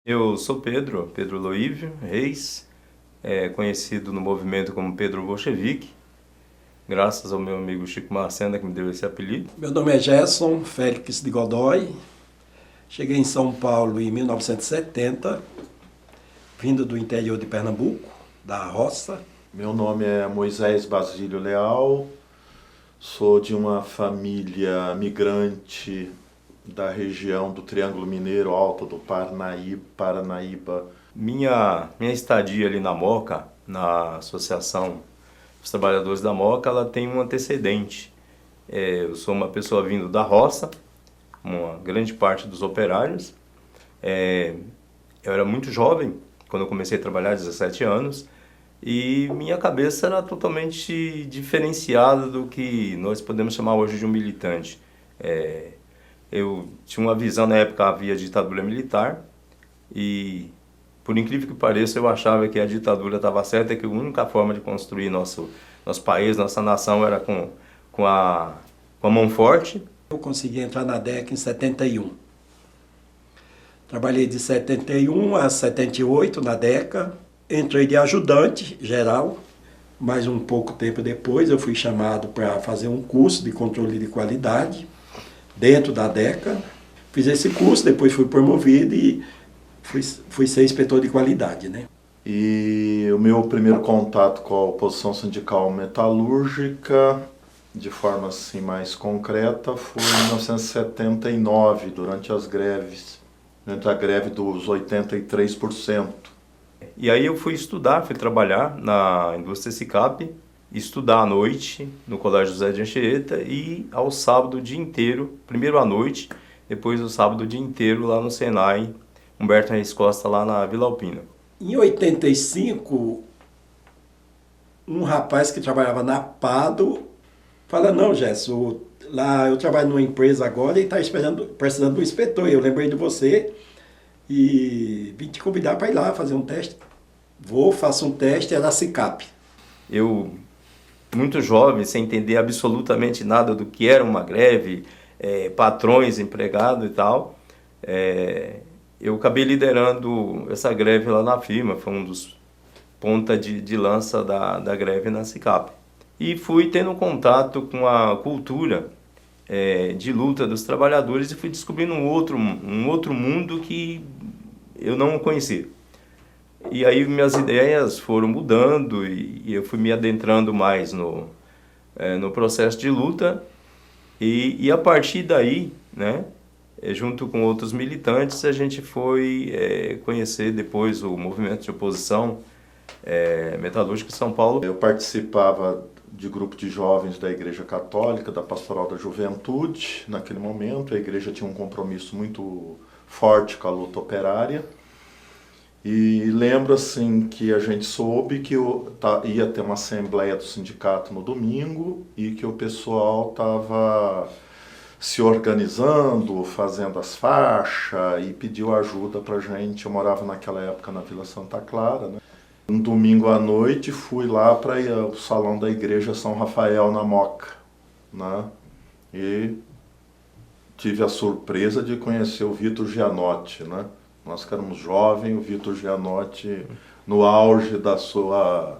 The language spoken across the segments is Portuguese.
Eu sou Pedro Loívio Reis, conhecido no movimento como Pedro Bolchevique, graças ao meu amigo Chico Marcena que me deu esse apelido. Meu nome é Gerson Félix de Godoy. Cheguei em São Paulo em 1970, vindo do interior de Pernambuco, da roça. Meu nome é Moisés Basílio Leal, sou de uma família migrante da região do Triângulo Mineiro, Alto do Paranaíba. Minha estadia ali na Moca, na Associação dos Trabalhadores da Moca, ela tem um antecedente. Eu sou uma pessoa vindo da roça, uma grande parte dos operários. Eu era muito jovem quando eu comecei a trabalhar, 17 anos, e minha cabeça era totalmente diferenciada do que nós podemos chamar hoje de um militante. Eu tinha uma visão, na época havia ditadura militar, e por incrível que pareça eu achava que a ditadura estava certa, que a única forma de construir nosso país, nossa nação era com a mão forte. Eu consegui entrar na DECA em 71. Trabalhei de 71 a 78 na DECA. Entrei de ajudante geral, mas um pouco tempo depois eu fui chamado para fazer um curso de controle de qualidade dentro da DECA. Fiz esse curso, depois fui promovido e fui ser inspetor de qualidade, né? E o meu primeiro contato com a oposição sindical metalúrgica, de forma assim mais concreta, foi em 1979, durante as greves, durante a greve dos 83%. E aí eu fui estudar, fui trabalhar na indústria SICAP, estudar à noite no Colégio José de Anchieta e ao sábado o dia inteiro, primeiro à noite, depois o sábado o dia inteiro lá no Senai, Humberto Reis Costa, lá na Vila Alpina. Em 85, um rapaz que trabalhava na Pado fala: não, Gerson, lá eu trabalho numa empresa agora e está precisando do inspetor. Eu lembrei de você e vim te convidar para ir lá fazer um teste. Faço um teste, era a SICAP. Eu, muito jovem, sem entender absolutamente nada do que era uma greve, patrões, empregado e tal, eu acabei liderando essa greve lá na firma, foi um dos ponta de lança da greve na SICAP. E fui tendo contato com a cultura de luta dos trabalhadores e fui descobrindo um outro mundo que eu não conhecia. E aí minhas ideias foram mudando e eu fui me adentrando mais no processo de luta e a partir daí, né, junto com outros militantes, a gente foi conhecer depois o movimento de oposição metalúrgica de São Paulo. Eu participava de grupo de jovens da Igreja Católica, da Pastoral da Juventude. Naquele momento, a igreja tinha um compromisso muito forte com a luta operária. E lembro assim que a gente soube que ia ter uma assembleia do sindicato no domingo e que o pessoal estava se organizando, fazendo as faixas e pediu ajuda pra gente. Eu morava naquela época na Vila Santa Clara, né? Um domingo à noite fui lá para o salão da igreja São Rafael na Moca, né? E tive a surpresa de conhecer o Vitor Gianotti, né? Nós que éramos jovens, o Vitor Gianotti no auge da sua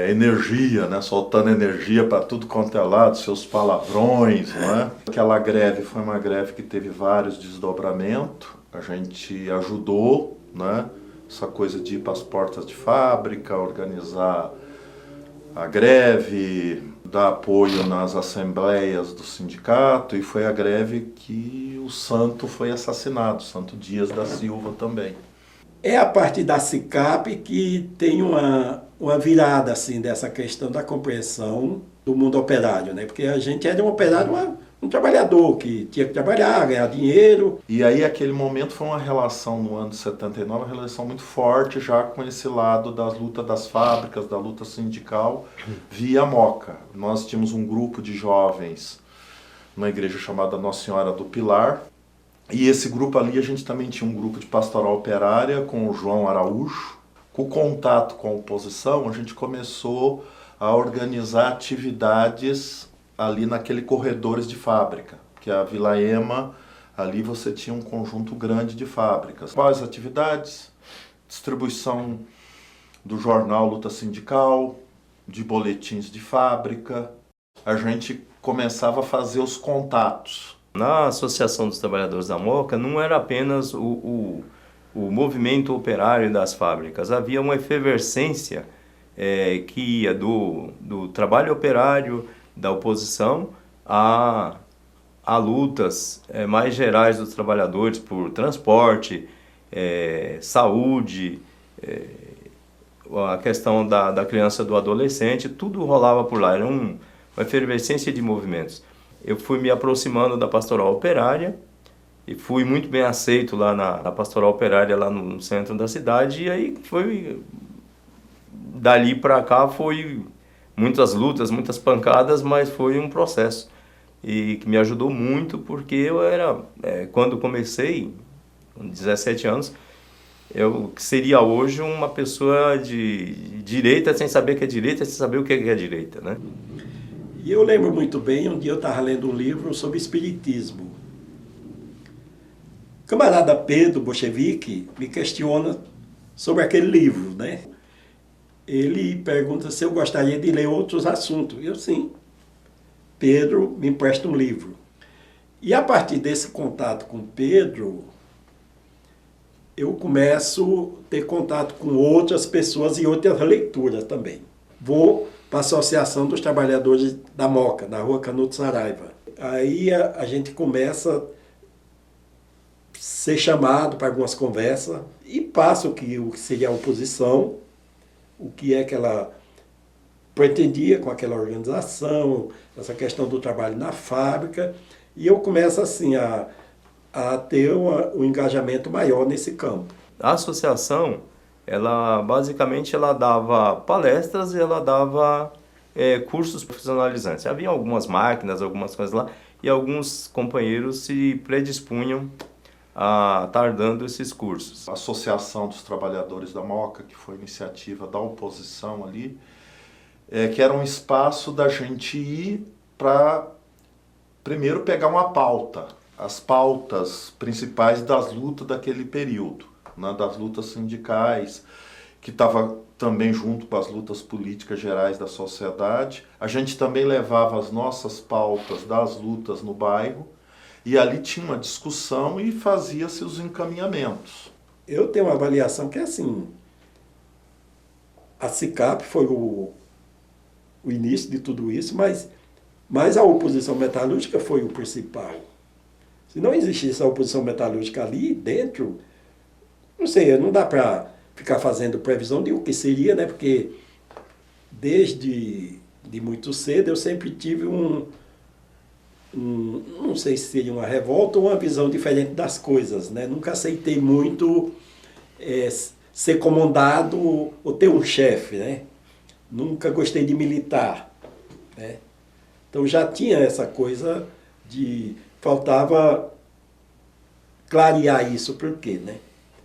energia, né? Soltando energia para tudo quanto é lado, seus palavrões, né? Aquela greve foi uma greve que teve vários desdobramentos, a gente ajudou, né? Essa coisa de ir para as portas de fábrica, organizar a greve, dar apoio nas assembleias do sindicato, e foi a greve que o Santo foi assassinado, Santo Dias da Silva também. É a partir da SICAP que tem uma virada assim, dessa questão da compreensão do mundo operário, né? Porque a gente era um operário, um trabalhador que tinha que trabalhar, ganhar dinheiro. E aí aquele momento foi uma relação no ano de 79, uma relação muito forte já com esse lado das lutas das fábricas, da luta sindical via Moca. Nós tínhamos um grupo de jovens numa igreja chamada Nossa Senhora do Pilar, e esse grupo ali a gente também tinha um grupo de pastoral operária com o João Araújo. Com o contato com a oposição, a gente começou a organizar atividades ali naquele corredores de fábrica, que a Vila Ema Ali você tinha um conjunto grande de fábricas. Quais atividades? Distribuição do jornal Luta Sindical, de boletins de fábrica. A gente começava a fazer os contatos. Na Associação dos Trabalhadores da Moca não era apenas o movimento operário das fábricas, havia uma efervescência que ia do trabalho operário, da oposição, a lutas mais gerais dos trabalhadores por transporte, saúde, a questão da criança e do adolescente, tudo rolava por lá, era uma efervescência de movimentos. Eu fui me aproximando da pastoral operária e fui muito bem aceito lá na pastoral operária, lá no centro da cidade, e aí dali para cá foi muitas lutas, muitas pancadas, mas foi um processo e que me ajudou muito, porque eu era, quando comecei, com 17 anos, eu seria hoje uma pessoa de direita sem saber que é direita, sem saber o que é direita, né? E eu lembro muito bem, um dia eu estava lendo um livro sobre espiritismo. O camarada Pedro Bolchevique me questiona sobre aquele livro, né? Ele pergunta se eu gostaria de ler outros assuntos. Eu, sim. Pedro, me empresta um livro. E a partir desse contato com Pedro, eu começo a ter contato com outras pessoas e outras leituras também. Vou para a Associação dos Trabalhadores da Moca, na Rua Canuto Saraiva. Aí a gente começa a ser chamado para algumas conversas e passa o que seria a oposição, o que é que ela pretendia com aquela organização, essa questão do trabalho na fábrica, e eu começo assim a ter um engajamento maior nesse campo. A associação, ela basicamente dava palestras e ela dava cursos profissionalizantes. Havia algumas máquinas, algumas coisas lá, e alguns companheiros se predispunham a estar dando esses cursos. A Associação dos Trabalhadores da Moca, que foi iniciativa da oposição ali, que era um espaço da gente ir para, primeiro, pegar uma pauta, as pautas principais das lutas daquele período, né, das lutas sindicais, que estava também junto com as lutas políticas gerais da sociedade. A gente também levava as nossas pautas das lutas no bairro, e ali tinha uma discussão e fazia-se os encaminhamentos. Eu tenho uma avaliação que é assim, a SICAP foi o início de tudo isso, mas a oposição metalúrgica foi o principal. Se não existisse a oposição metalúrgica ali dentro, não sei, não dá para ficar fazendo previsão de o que seria, né? Porque desde muito cedo eu sempre tive não sei se seria uma revolta ou uma visão diferente das coisas, né? Nunca aceitei muito ser comandado ou ter um chefe, né? Nunca gostei de militar, né? Então já tinha essa coisa faltava clarear isso, por quê, né?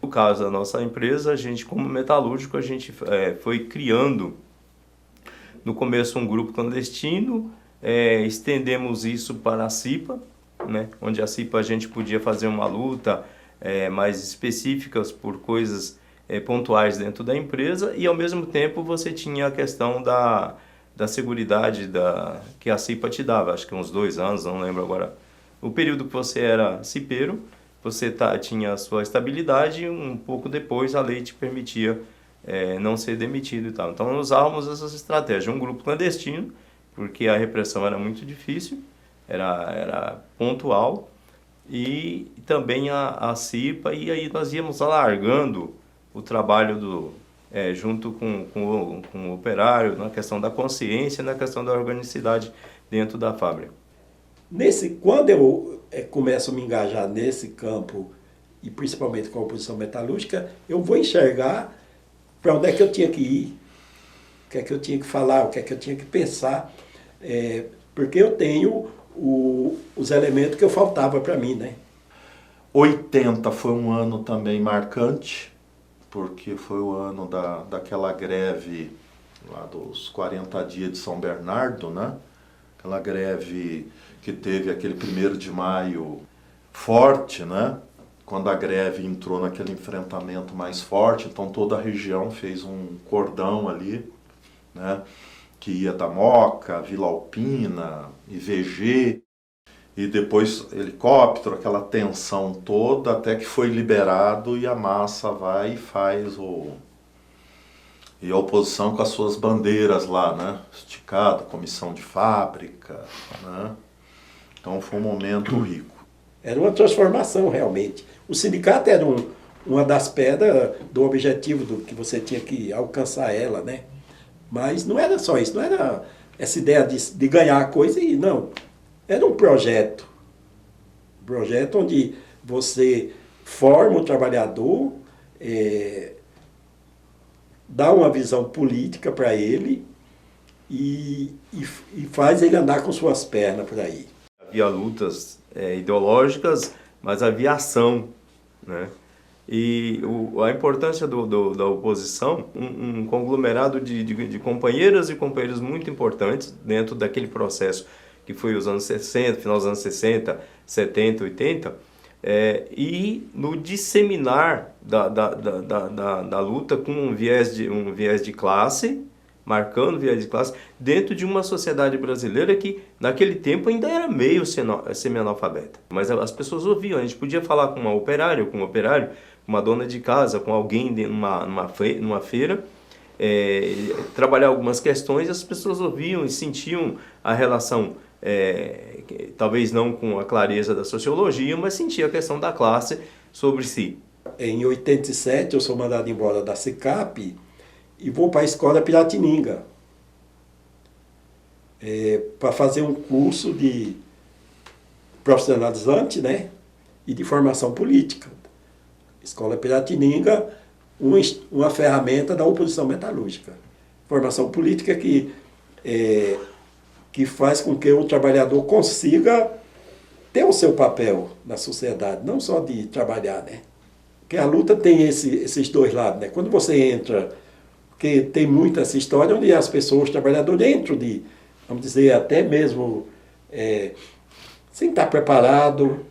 No caso da nossa empresa, a gente como metalúrgico, a gente foi criando no começo um grupo clandestino, estendemos isso para a CIPA, né? Onde a CIPA a gente podia fazer uma luta mais específicas por coisas pontuais dentro da empresa, e ao mesmo tempo você tinha a questão da seguridade que a CIPA te dava, acho que uns 2 anos, não lembro agora. O período que você era cipeiro, você tinha a sua estabilidade, e um pouco depois a lei te permitia não ser demitido e tal. Então usávamos essas estratégias, um grupo clandestino, porque a repressão era muito difícil, era pontual, e também a CIPA, e aí nós íamos alargando o trabalho junto com o operário, na questão da consciência, na questão da organicidade dentro da fábrica. Quando eu começo a me engajar nesse campo, e principalmente com a oposição metalúrgica, eu vou enxergar para onde é que eu tinha que ir, o que é que eu tinha que falar, o que é que eu tinha que pensar, porque eu tenho os elementos que eu faltava para mim, né? 80 foi um ano também marcante, porque foi o ano daquela greve lá dos 40 dias de São Bernardo, né? Aquela greve que teve aquele 1º de maio, forte, né? Quando a greve entrou naquele enfrentamento mais forte, então toda a região fez um cordão ali, né? Que ia da Moca, Vila Alpina, IVG, e depois helicóptero, aquela tensão toda, até que foi liberado e a massa vai e faz E a oposição com as suas bandeiras lá, né? Esticada, comissão de fábrica, né? Então foi um momento rico. Era uma transformação realmente. O sindicato era uma das pedras do objetivo do que você tinha que alcançar ela, né? Mas não era só isso, não era essa ideia de ganhar a coisa e não. Era um projeto onde você forma o trabalhador, dá uma visão política para ele e faz ele andar com suas pernas por aí. Havia lutas ideológicas, mas havia ação, né? E a importância da oposição, um conglomerado de companheiras e companheiros muito importantes dentro daquele processo que foi os anos 60, final dos anos 60, 70, 80, e no disseminar da luta com um viés de classe, marcando o viés de classe, dentro de uma sociedade brasileira que naquele tempo ainda era meio semi-analfabeta. Mas as pessoas ouviam, a gente podia falar com um operário, com uma dona de casa, com alguém numa feira, trabalhar algumas questões, e as pessoas ouviam e sentiam a relação, talvez não com a clareza da sociologia, mas sentiam a questão da classe sobre si. Em 87 eu sou mandado embora da SICAP e vou para a escola Piratininga para fazer um curso de profissionalizante, né, e de formação política. Escola Piratininga, uma ferramenta da oposição metalúrgica. Formação política que faz com que o trabalhador consiga ter o seu papel na sociedade, não só de trabalhar, né? Porque a luta tem esses dois lados, né? Quando você entra, porque tem muita essa história onde as pessoas, os trabalhadores entram vamos dizer, até mesmo sem estar preparado,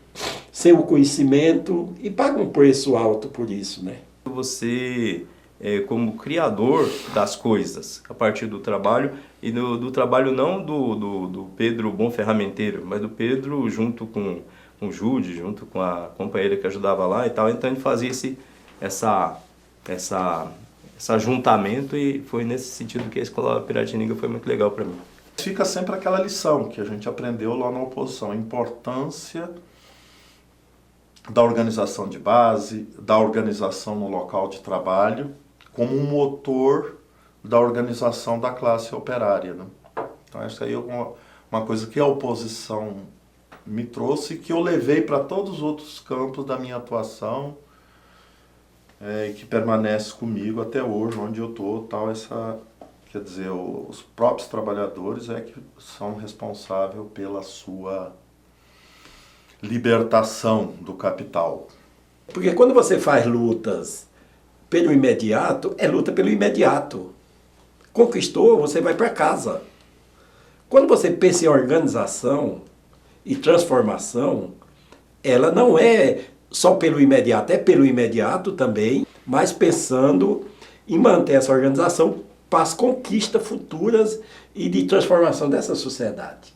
sem o conhecimento, e paga um preço alto por isso, né? Você, como criador das coisas, a partir do trabalho, e do trabalho não do Pedro bom ferramenteiro, mas do Pedro junto com o Jude, junto com a companheira que ajudava lá e tal, então a gente fazia esse ajuntamento, e foi nesse sentido que a Escola Piratininga foi muito legal para mim. Fica sempre aquela lição que a gente aprendeu lá na oposição, a importância da organização de base, da organização no local de trabalho, como um motor da organização da classe operária, né? Então essa aí é uma coisa que a oposição me trouxe e que eu levei para todos os outros campos da minha atuação, e que permanece comigo até hoje, onde eu estou, quer dizer, os próprios trabalhadores que são responsáveis pela sua libertação do capital. Porque quando você faz lutas pelo imediato, é luta pelo imediato. Conquistou, você vai para casa. Quando você pensa em organização e transformação, ela não é só pelo imediato, é pelo imediato também, mas pensando em manter essa organização para as conquistas futuras e de transformação dessa sociedade.